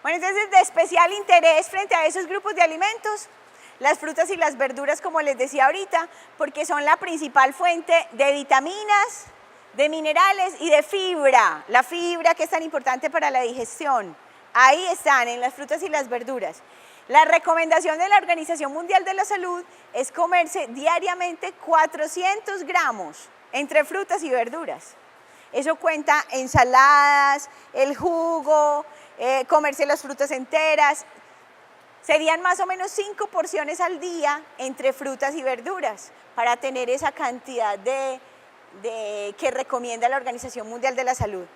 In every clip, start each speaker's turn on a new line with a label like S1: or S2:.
S1: Bueno, entonces de especial interés frente a esos grupos de alimentos, las frutas y las verduras, como les decía ahorita, porque son la principal fuente de vitaminas, de minerales y de fibra. La fibra que es tan importante para la digestión. Ahí están, en las frutas y las verduras. La recomendación de la Organización Mundial de la Salud es comerse diariamente 400 gramos entre frutas y verduras. Eso cuenta ensaladas, el jugo, comerse las frutas enteras. Serían más o menos 5 porciones al día entre frutas y verduras para tener esa cantidad que recomienda la Organización Mundial de la Salud.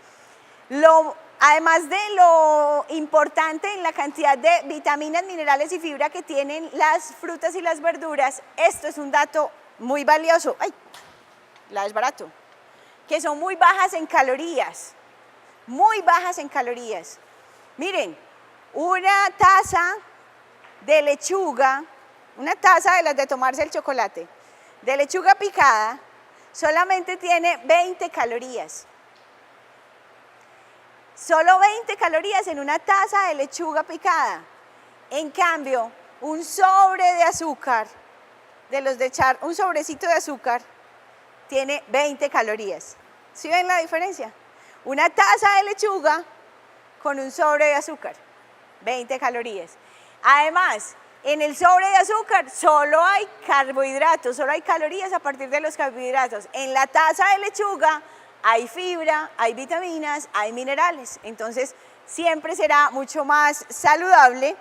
S1: Además de lo importante en la cantidad de vitaminas, minerales y fibra que tienen las frutas y las verduras, esto es un dato muy valioso, ¡ay! La desbarato, que son muy bajas en calorías, muy bajas en calorías. Miren, una taza de lechuga, una taza de las de tomarse el chocolate, de lechuga picada, solamente tiene 20 calorías. Solo 20 calorías en una taza de lechuga picada. En cambio, un sobre de azúcar, un sobrecito de azúcar, tiene 20 calorías. ¿Sí ven la diferencia? Una taza de lechuga con un sobre de azúcar, 20 calorías. Además, en el sobre de azúcar solo hay carbohidratos, solo hay calorías a partir de los carbohidratos. En la taza de lechuga hay fibra, hay vitaminas, hay minerales. Entonces, siempre será mucho más saludable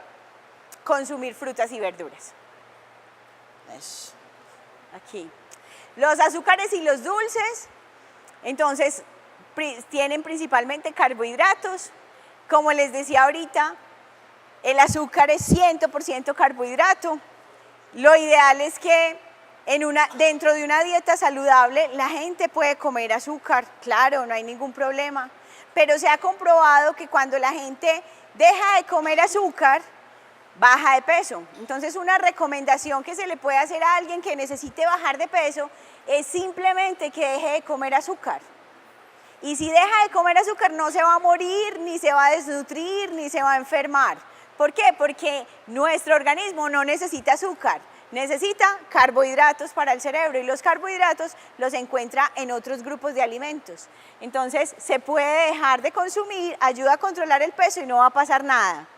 S1: consumir frutas y verduras. Aquí. Los azúcares y los dulces, entonces, tienen principalmente carbohidratos. Como les decía ahorita, el azúcar es 100% carbohidrato. Lo ideal es que dentro de una dieta saludable la gente puede comer azúcar, claro, no hay ningún problema. Pero se ha comprobado que cuando la gente deja de comer azúcar, baja de peso. Entonces una recomendación que se le puede hacer a alguien que necesite bajar de peso es simplemente que deje de comer azúcar. Y si deja de comer azúcar no se va a morir, ni se va a desnutrir, ni se va a enfermar. ¿Por qué? Porque nuestro organismo no necesita azúcar, necesita carbohidratos para el cerebro y los carbohidratos los encuentra en otros grupos de alimentos. Entonces se puede dejar de consumir, ayuda a controlar el peso y no va a pasar nada.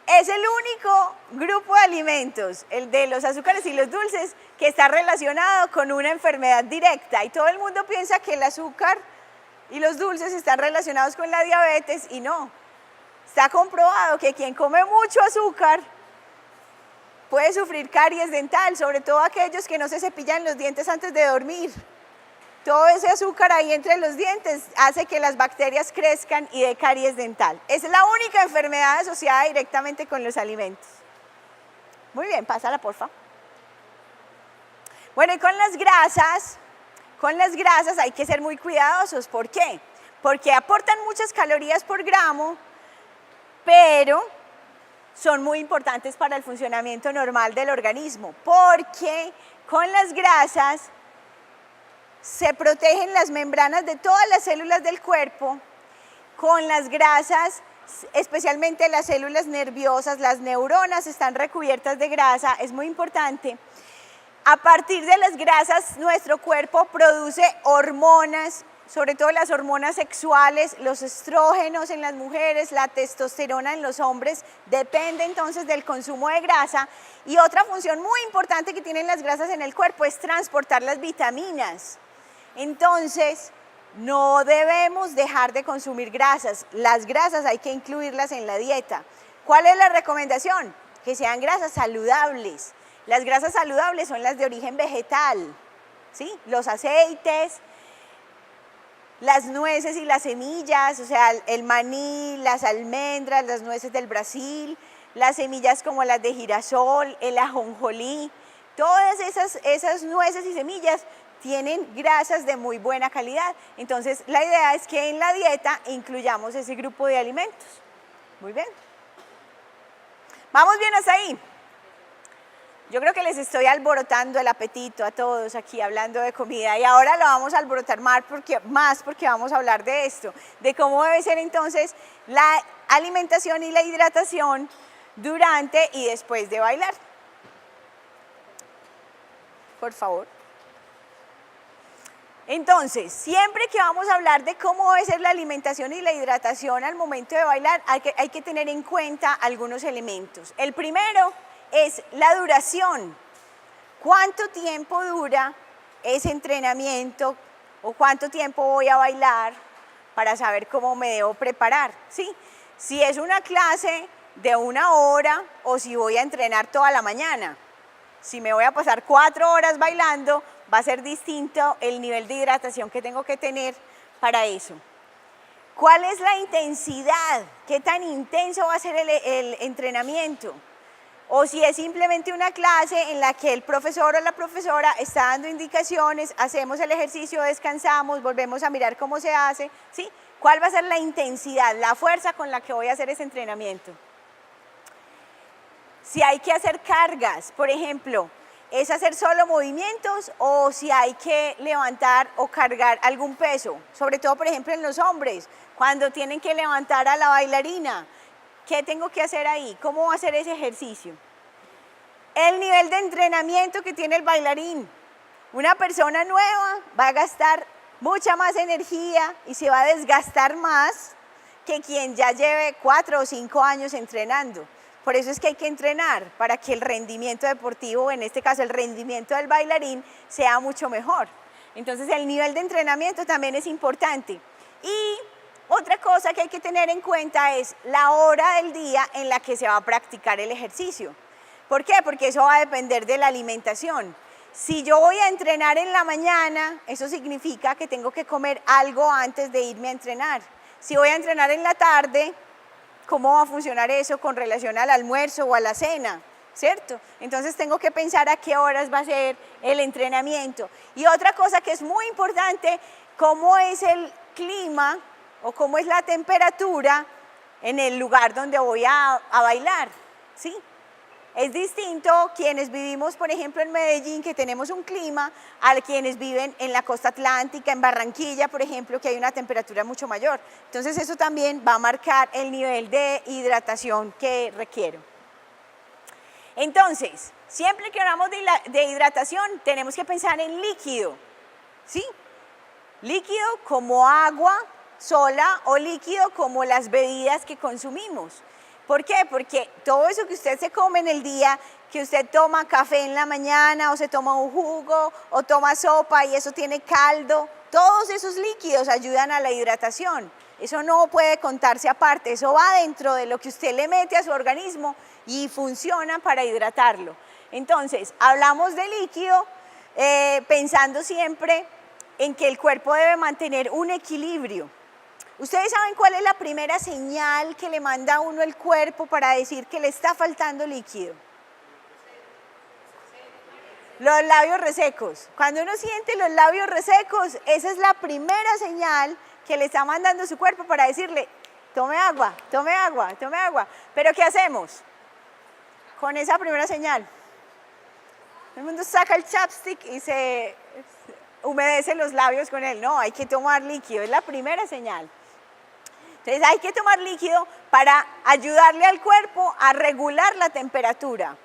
S1: Es el único grupo de alimentos, el de los azúcares y los dulces, que está relacionado con una enfermedad directa y todo el mundo piensa que el azúcar y los dulces están relacionados con la diabetes y no. Está comprobado que quien come mucho azúcar puede sufrir caries dental, sobre todo aquellos que no se cepillan los dientes antes de dormir. Todo ese azúcar ahí entre los dientes hace que las bacterias crezcan y dé caries dental. Es la única enfermedad asociada directamente con los alimentos. Muy bien, pásala porfa. Bueno, y con las grasas hay que ser muy cuidadosos. ¿Por qué? Porque aportan muchas calorías por gramo, pero son muy importantes para el funcionamiento normal del organismo, porque con las grasas se protegen las membranas de todas las células del cuerpo. Con las grasas, especialmente las células nerviosas, las neuronas están recubiertas de grasa, es muy importante. A partir de las grasas, nuestro cuerpo produce hormonas, sobre todo las hormonas sexuales, los estrógenos en las mujeres, la testosterona en los hombres, depende entonces del consumo de grasa. Y otra función muy importante que tienen las grasas en el cuerpo es transportar las vitaminas. Entonces, no debemos dejar de consumir grasas. Las grasas hay que incluirlas en la dieta. ¿Cuál es la recomendación? Que sean grasas saludables. Las grasas saludables son las de origen vegetal, ¿sí? Los aceites, las nueces y las semillas, o sea, el maní, las almendras, las nueces del Brasil, las semillas como las de girasol, el ajonjolí, todas esas nueces y semillas tienen grasas de muy buena calidad. Entonces, la idea es que en la dieta incluyamos ese grupo de alimentos. Muy bien. ¿Vamos bien hasta ahí? Yo creo que les estoy alborotando el apetito a todos aquí hablando de comida y ahora lo vamos a alborotar más porque vamos a hablar de esto, de cómo debe ser entonces la alimentación y la hidratación durante y después de bailar. Por favor. Entonces, siempre que vamos a hablar de cómo debe ser la alimentación y la hidratación al momento de bailar, hay que tener en cuenta algunos elementos. El primero es la duración. ¿Cuánto tiempo dura ese entrenamiento o cuánto tiempo voy a bailar para saber cómo me debo preparar? ¿Sí? Si es una clase de 1 hora o si voy a entrenar toda la mañana. Si me voy a pasar 4 horas bailando, va a ser distinto el nivel de hidratación que tengo que tener para eso. ¿Cuál es la intensidad? ¿Qué tan intenso va a ser el entrenamiento? O si es simplemente una clase en la que el profesor o la profesora está dando indicaciones, hacemos el ejercicio, descansamos, volvemos a mirar cómo se hace, ¿sí? ¿Cuál va a ser la intensidad, la fuerza con la que voy a hacer ese entrenamiento? Si hay que hacer cargas, por ejemplo, ¿es hacer solo movimientos o si hay que levantar o cargar algún peso? Sobre todo, por ejemplo, en los hombres, cuando tienen que levantar a la bailarina. ¿Qué tengo que hacer ahí? ¿Cómo va a hacer ese ejercicio? El nivel de entrenamiento que tiene el bailarín. Una persona nueva va a gastar mucha más energía y se va a desgastar más que quien ya lleve 4 o 5 años entrenando. Por eso es que hay que entrenar para que el rendimiento deportivo, en este caso el rendimiento del bailarín, sea mucho mejor. Entonces el nivel de entrenamiento también es importante. Y otra cosa que hay que tener en cuenta es la hora del día en la que se va a practicar el ejercicio. ¿Por qué? Porque eso va a depender de la alimentación. Si yo voy a entrenar en la mañana, eso significa que tengo que comer algo antes de irme a entrenar. Si voy a entrenar en la tarde, ¿cómo va a funcionar eso con relación al almuerzo o a la cena? ¿Cierto? Entonces tengo que pensar a qué horas va a ser el entrenamiento. Y otra cosa que es muy importante, cómo es el clima o cómo es la temperatura en el lugar donde voy a bailar, ¿sí? Es distinto quienes vivimos, por ejemplo, en Medellín, que tenemos un clima, a quienes viven en la costa atlántica, en Barranquilla, por ejemplo, que hay una temperatura mucho mayor. Entonces eso también va a marcar el nivel de hidratación que requiero. Entonces, siempre que hablamos de hidratación, tenemos que pensar en líquido, ¿sí? Líquido como agua sola o líquido como las bebidas que consumimos. ¿Por qué? Porque todo eso que usted se come en el día, que usted toma café en la mañana o se toma un jugo o toma sopa y eso tiene caldo, todos esos líquidos ayudan a la hidratación. Eso no puede contarse aparte, eso va dentro de lo que usted le mete a su organismo y funciona para hidratarlo. Entonces, hablamos de líquido pensando siempre en que el cuerpo debe mantener un equilibrio. ¿Ustedes saben cuál es la primera señal que le manda a uno el cuerpo para decir que le está faltando líquido? Los labios resecos. Cuando uno siente los labios resecos, esa es la primera señal que le está mandando su cuerpo para decirle, tome agua, tome agua, tome agua. Pero ¿qué hacemos con esa primera señal? El mundo saca el chapstick y se humedece los labios con él. No, hay que tomar líquido, es la primera señal. Entonces hay que tomar líquido para ayudarle al cuerpo a regular la temperatura.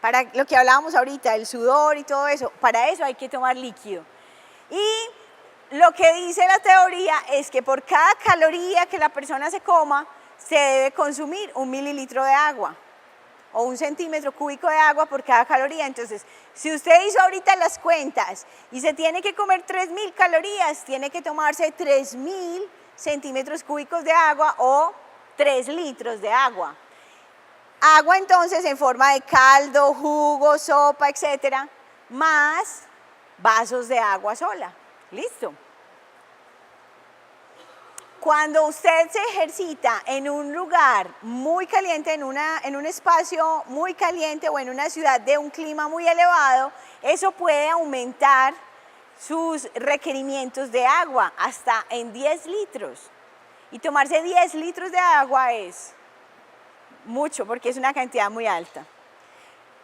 S1: Para lo que hablábamos ahorita, el sudor y todo eso, para eso hay que tomar líquido. Y lo que dice la teoría es que por cada caloría que la persona se coma, se debe consumir 1 mililitro de agua o 1 centímetro cúbico de agua por cada caloría. Entonces, si usted hizo ahorita las cuentas y se tiene que comer 3.000 calorías, tiene que tomarse 3.000 centímetros cúbicos de agua o 3 litros de agua. Agua entonces en forma de caldo, jugo, sopa, etcétera, más vasos de agua sola. ¿Listo? Cuando usted se ejercita en un lugar muy caliente, en un espacio muy caliente o en una ciudad de un clima muy elevado, eso puede aumentar sus requerimientos de agua hasta en 10 litros. Y tomarse 10 litros de agua es mucho porque es una cantidad muy alta.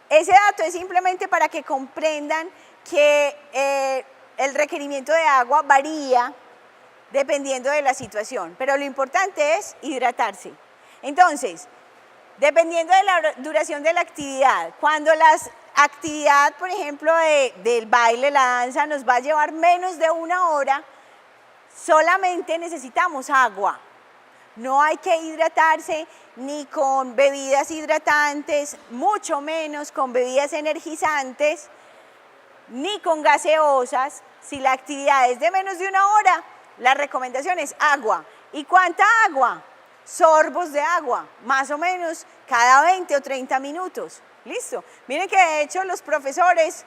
S1: Ese dato es simplemente para que comprendan que el requerimiento de agua varía dependiendo de la situación, pero lo importante es hidratarse. Entonces, dependiendo de la duración de la actividad, cuando la actividad, por ejemplo, del baile, la danza, nos va a llevar menos de 1 hora, solamente necesitamos agua. No hay que hidratarse ni con bebidas hidratantes, mucho menos con bebidas energizantes, ni con gaseosas. Si la actividad es de menos de 1 hora, la recomendación es agua. ¿Y cuánta agua? Sorbos de agua, más o menos cada 20 o 30 minutos. ¿Listo? Miren que de hecho los profesores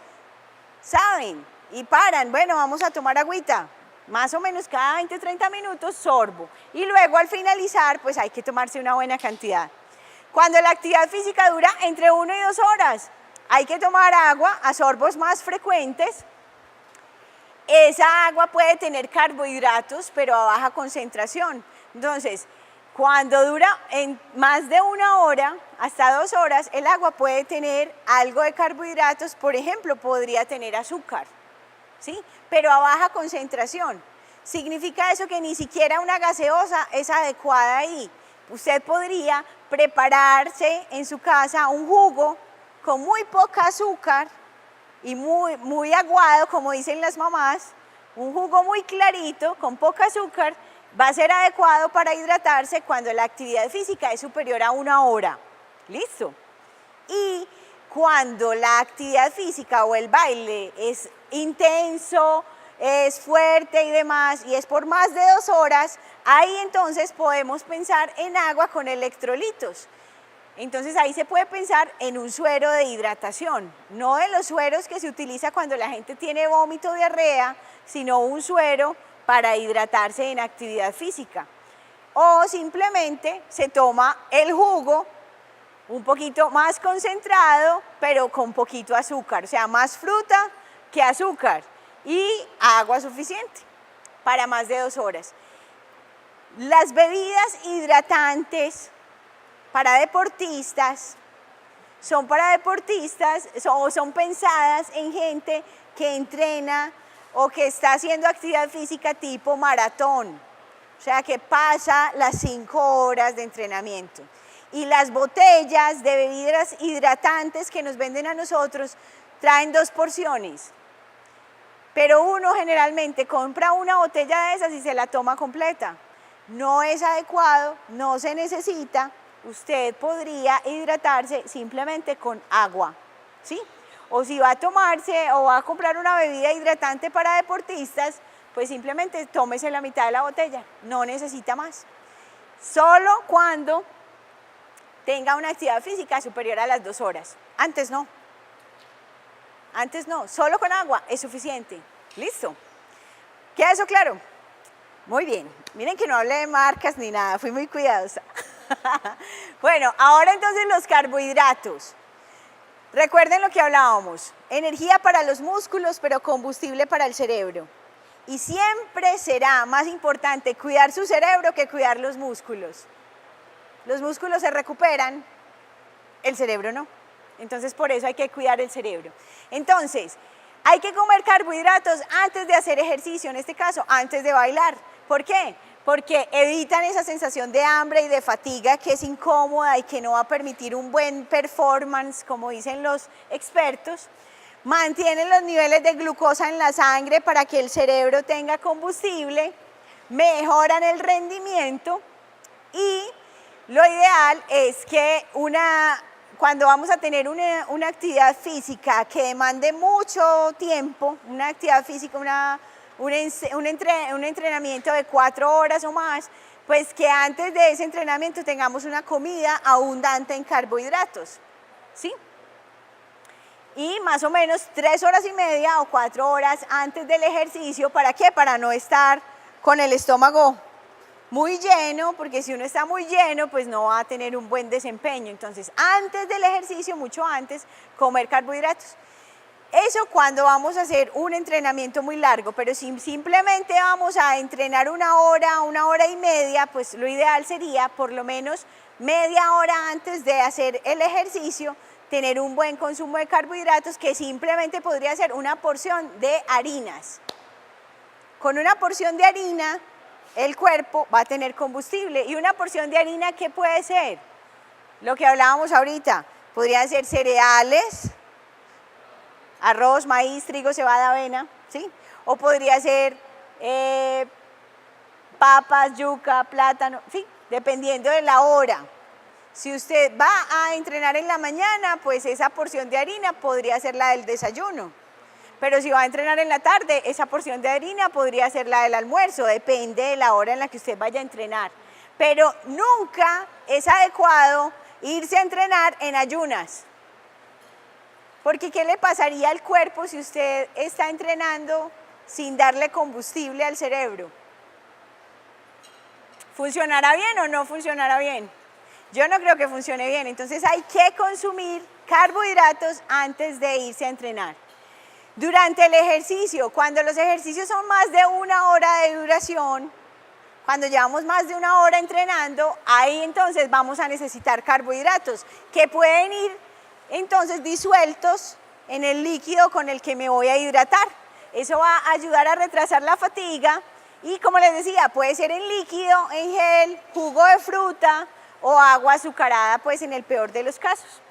S1: saben y paran, bueno, vamos a tomar agüita. Más o menos cada 20 o 30 minutos sorbo. Y luego al finalizar, pues hay que tomarse una buena cantidad. Cuando la actividad física dura entre 1 y 2 horas, hay que tomar agua a sorbos más frecuentes. Esa agua puede tener carbohidratos, pero a baja concentración. Entonces, cuando dura en más de 1 hora, hasta 2 horas, el agua puede tener algo de carbohidratos, por ejemplo, podría tener azúcar, ¿sí? Pero a baja concentración. Significa eso que ni siquiera una gaseosa es adecuada ahí. Usted podría prepararse en su casa un jugo con muy poca azúcar y muy aguado, como dicen las mamás, un jugo muy clarito con poca azúcar, va a ser adecuado para hidratarse cuando la actividad física es superior a 1 hora. ¿Listo? Y cuando la actividad física o el baile es intenso, es fuerte y demás, y es por más de 2 horas, ahí entonces podemos pensar en agua con electrolitos. Entonces ahí se puede pensar en un suero de hidratación, no de los sueros que se utiliza cuando la gente tiene vómito o diarrea, sino un suero para hidratarse en actividad física. O simplemente se toma el jugo un poquito más concentrado, pero con poquito azúcar, o sea, más fruta que azúcar y agua suficiente para más de 2 horas. Las bebidas hidratantes para deportistas son pensadas en gente que entrena o que está haciendo actividad física tipo maratón, o sea, que pasa las 5 horas de entrenamiento. Y las botellas de bebidas hidratantes que nos venden a nosotros traen 2 porciones, pero uno generalmente compra una botella de esas y se la toma completa. No es adecuado, no se necesita. Usted podría hidratarse simplemente con agua, ¿sí? O si va a tomarse o va a comprar una bebida hidratante para deportistas, pues simplemente tómese la mitad de la botella, no necesita más. Solo cuando tenga una actividad física superior a las 2 horas. Antes no, solo con agua es suficiente. ¿Listo? ¿Queda eso claro? Muy bien, miren que no hablé de marcas ni nada, fui muy cuidadosa. Bueno, ahora entonces los carbohidratos. Recuerden lo que hablábamos, energía para los músculos, pero combustible para el cerebro. Y siempre será más importante cuidar su cerebro que cuidar los músculos. Los músculos se recuperan, el cerebro no. Entonces por eso hay que cuidar el cerebro. Entonces, hay que comer carbohidratos antes de hacer ejercicio, en este caso, antes de bailar. ¿Por qué? Porque evitan esa sensación de hambre y de fatiga que es incómoda y que no va a permitir un buen performance, como dicen los expertos. Mantienen los niveles de glucosa en la sangre para que el cerebro tenga combustible, mejoran el rendimiento y lo ideal es que cuando vamos a tener una actividad física que demande mucho tiempo, una actividad física, un entrenamiento de 4 horas o más, pues que antes de ese entrenamiento tengamos una comida abundante en carbohidratos, ¿sí? Y más o menos 3 horas y media o 4 horas antes del ejercicio, ¿para qué? Para no estar con el estómago muy lleno, porque si uno está muy lleno, pues no va a tener un buen desempeño. Entonces, antes del ejercicio, mucho antes, comer carbohidratos. Eso cuando vamos a hacer un entrenamiento muy largo, pero si simplemente vamos a entrenar 1 hora, 1 hora y media, pues lo ideal sería por lo menos media hora antes de hacer el ejercicio tener un buen consumo de carbohidratos, que simplemente podría ser una porción de harinas. Con una porción de harina, el cuerpo va a tener combustible. ¿Y una porción de harina qué puede ser? Lo que hablábamos ahorita, podrían ser cereales, arroz, maíz, trigo, cebada, avena, ¿sí? O podría ser papas, yuca, plátano, ¿sí? Dependiendo de la hora. Si usted va a entrenar en la mañana, pues esa porción de harina podría ser la del desayuno. Pero si va a entrenar en la tarde, esa porción de harina podría ser la del almuerzo, depende de la hora en la que usted vaya a entrenar. Pero nunca es adecuado irse a entrenar en ayunas. Porque ¿qué le pasaría al cuerpo si usted está entrenando sin darle combustible al cerebro? ¿Funcionará bien o no funcionará bien? Yo no creo que funcione bien, entonces hay que consumir carbohidratos antes de irse a entrenar. Durante el ejercicio, cuando los ejercicios son más de 1 hora de duración, cuando llevamos más de 1 hora entrenando, ahí entonces vamos a necesitar carbohidratos que pueden ir entonces disueltos en el líquido con el que me voy a hidratar. Eso va a ayudar a retrasar la fatiga y, como les decía, puede ser en líquido, en gel, jugo de fruta o agua azucarada, pues en el peor de los casos.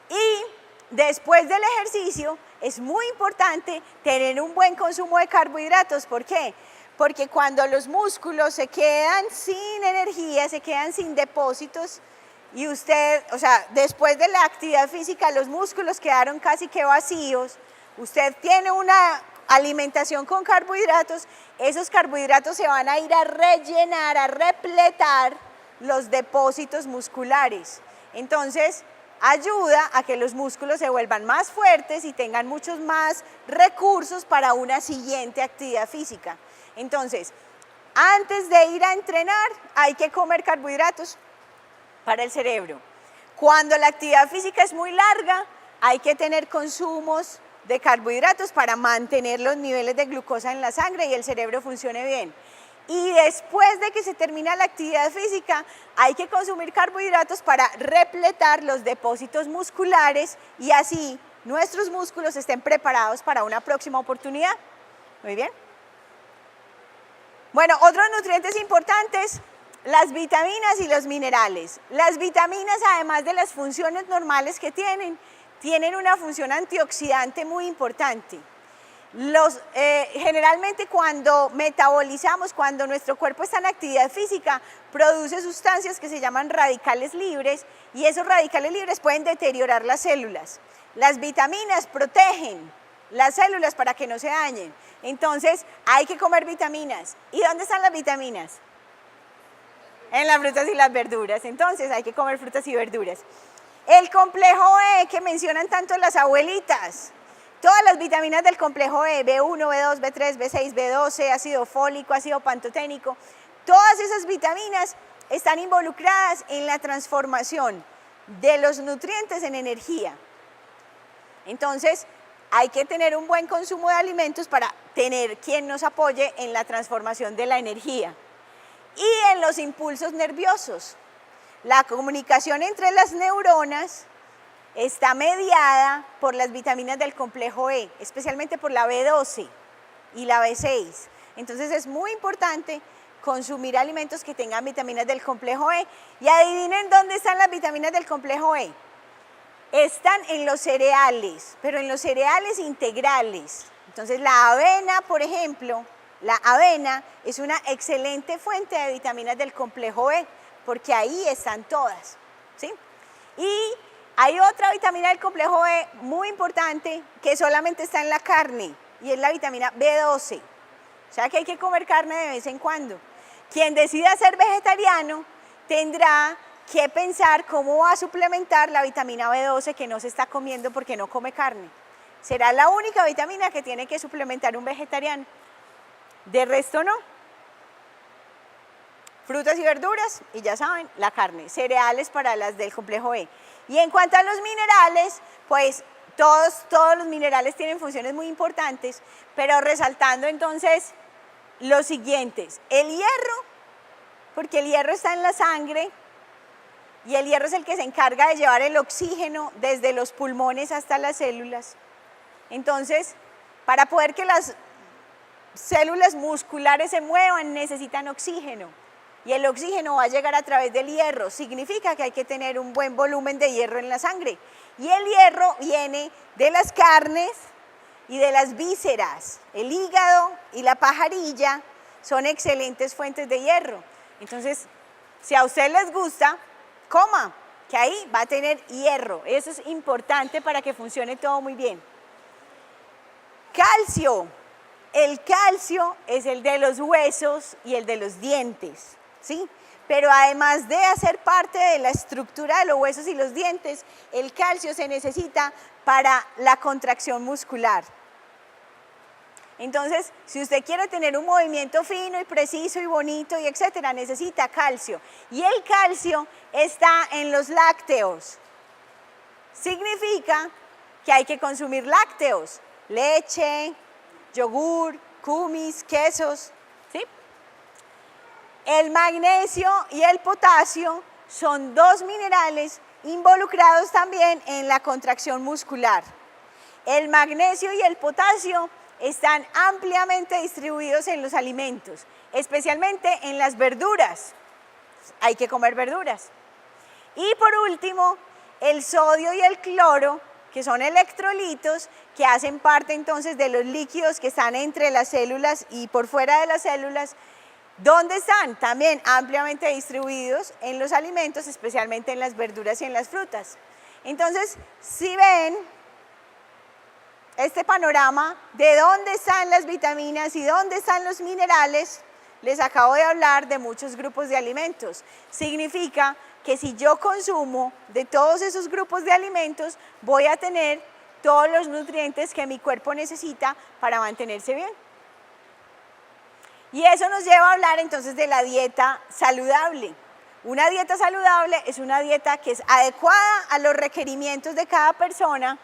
S1: Y después del ejercicio es muy importante tener un buen consumo de carbohidratos. ¿Por qué? Porque cuando los músculos se quedan sin energía, se quedan sin depósitos, y usted, o sea, después de la actividad física los músculos quedaron casi que vacíos, usted tiene una alimentación con carbohidratos, esos carbohidratos se van a ir a rellenar, a repletar los depósitos musculares. Entonces, ayuda a que los músculos se vuelvan más fuertes y tengan muchos más recursos para una siguiente actividad física. Entonces, antes de ir a entrenar, hay que comer carbohidratos para el cerebro. Cuando la actividad física es muy larga, hay que tener consumos de carbohidratos para mantener los niveles de glucosa en la sangre y el cerebro funcione bien. Y después de que se termina la actividad física, hay que consumir carbohidratos para repletar los depósitos musculares y así nuestros músculos estén preparados para una próxima oportunidad. Muy bien. Bueno, otros nutrientes importantes, las vitaminas y los minerales. Las vitaminas, además de las funciones normales que tienen una función antioxidante muy importante. Generalmente cuando metabolizamos, cuando nuestro cuerpo está en actividad física, produce sustancias que se llaman radicales libres y esos radicales libres pueden deteriorar las células. Las vitaminas protegen las células para que no se dañen. Entonces hay que comer vitaminas. ¿Y dónde están las vitaminas? En las frutas y las verduras. Entonces hay que comer frutas y verduras. El complejo E que mencionan tanto las abuelitas. Todas las vitaminas del complejo E, B1, B2, B3, B6, B12, ácido fólico, ácido pantoténico, todas esas vitaminas están involucradas en la transformación de los nutrientes en energía. Entonces, hay que tener un buen consumo de alimentos para tener quien nos apoye en la transformación de la energía. Y en los impulsos nerviosos. La comunicación entre las neuronas está mediada por las vitaminas del complejo E, especialmente por la B12 y la B6. Entonces es muy importante consumir alimentos que tengan vitaminas del complejo E. Y adivinen dónde están las vitaminas del complejo E. Están en los cereales, pero en los cereales integrales. Entonces la avena, por ejemplo, la avena es una excelente fuente de vitaminas del complejo E, porque ahí están todas, ¿sí? Y hay otra vitamina del complejo E muy importante que solamente está en la carne y es la vitamina B12. O sea que hay que comer carne de vez en cuando. Quien decida ser vegetariano tendrá que pensar cómo va a suplementar la vitamina B12 que no se está comiendo porque no come carne. Será la única vitamina que tiene que suplementar un vegetariano. De resto no. Frutas y verduras, y ya saben, la carne. Cereales para las del complejo E. Y en cuanto a los minerales, pues todos los minerales tienen funciones muy importantes, pero resaltando entonces los siguientes. El hierro, porque el hierro está en la sangre, y el hierro es el que se encarga de llevar el oxígeno desde los pulmones hasta las células. Entonces, para poder que las células musculares se muevan necesitan oxígeno y el oxígeno va a llegar a través del hierro. Significa que hay que tener un buen volumen de hierro en la sangre y el hierro viene de las carnes y de las vísceras. El hígado y la pajarilla son excelentes fuentes de hierro. Entonces, si a usted les gusta, coma, que ahí va a tener hierro. Eso es importante para que funcione todo muy bien. Calcio. El calcio es el de los huesos y el de los dientes, ¿sí? Pero además de hacer parte de la estructura de los huesos y los dientes, el calcio se necesita para la contracción muscular. Entonces, si usted quiere tener un movimiento fino y preciso y bonito y etcétera, necesita calcio. Y el calcio está en los lácteos. Significa que hay que consumir lácteos, leche, yogur, kumis, quesos, ¿sí? El magnesio y el potasio son dos minerales involucrados también en la contracción muscular. El magnesio y el potasio están ampliamente distribuidos en los alimentos, especialmente en las verduras. Hay que comer verduras. Y por último, el sodio y el cloro, que son electrolitos que hacen parte entonces de los líquidos que están entre las células y por fuera de las células. ¿Dónde están? También ampliamente distribuidos en los alimentos, especialmente en las verduras y en las frutas. Entonces, si ven este panorama de dónde están las vitaminas y dónde están los minerales, les acabo de hablar de muchos grupos de alimentos. Significa que si yo consumo de todos esos grupos de alimentos, voy a tener todos los nutrientes que mi cuerpo necesita para mantenerse bien. Y eso nos lleva a hablar entonces de la dieta saludable. Una dieta saludable es una dieta que es adecuada a los requerimientos de cada persona,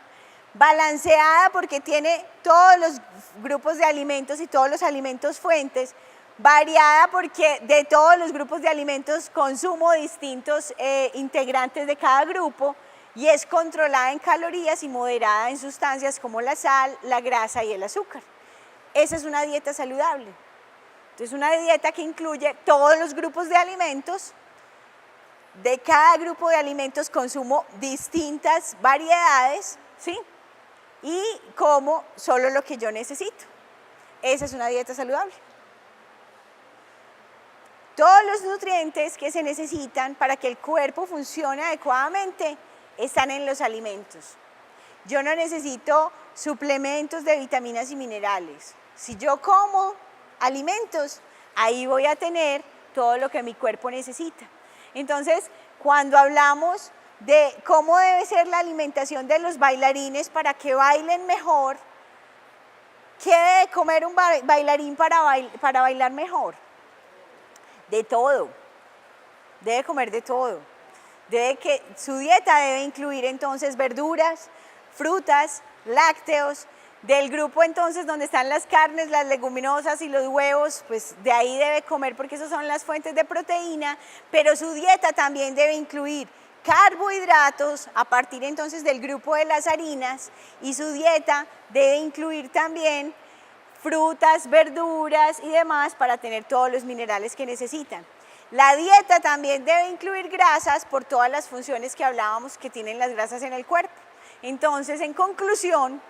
S1: balanceada porque tiene todos los grupos de alimentos y todos los alimentos fuentes, variada porque de todos los grupos de alimentos consumo distintos integrantes de cada grupo y es controlada en calorías y moderada en sustancias como la sal, la grasa y el azúcar. Esa es una dieta saludable. Entonces, una dieta que incluye todos los grupos de alimentos. De cada grupo de alimentos consumo distintas variedades, ¿sí? Y como solo lo que yo necesito. Esa es una dieta saludable. Todos los nutrientes que se necesitan para que el cuerpo funcione adecuadamente están en los alimentos. Yo no necesito suplementos de vitaminas y minerales. Si yo como alimentos, ahí voy a tener todo lo que mi cuerpo necesita. Entonces, cuando hablamos de cómo debe ser la alimentación de los bailarines para que bailen mejor, ¿qué debe comer un bailarín para bailar mejor? De todo. Debe comer de todo. Su dieta debe incluir entonces verduras, frutas, lácteos. Del grupo entonces donde están las carnes, las leguminosas y los huevos, pues de ahí debe comer porque esas son las fuentes de proteína, pero su dieta también debe incluir carbohidratos a partir entonces del grupo de las harinas y su dieta debe incluir también frutas, verduras y demás para tener todos los minerales que necesitan. La dieta también debe incluir grasas por todas las funciones que hablábamos que tienen las grasas en el cuerpo. Entonces, en conclusión,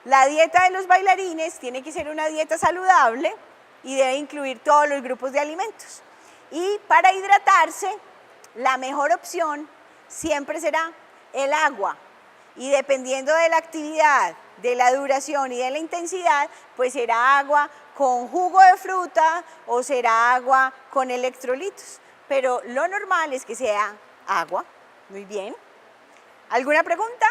S1: la dieta de los bailarines tiene que ser una dieta saludable y debe incluir todos los grupos de alimentos. Y para hidratarse, la mejor opción siempre será el agua. Y dependiendo de la actividad, de la duración y de la intensidad, pues será agua con jugo de fruta o será agua con electrolitos. Pero lo normal es que sea agua. Muy bien. ¿Alguna pregunta?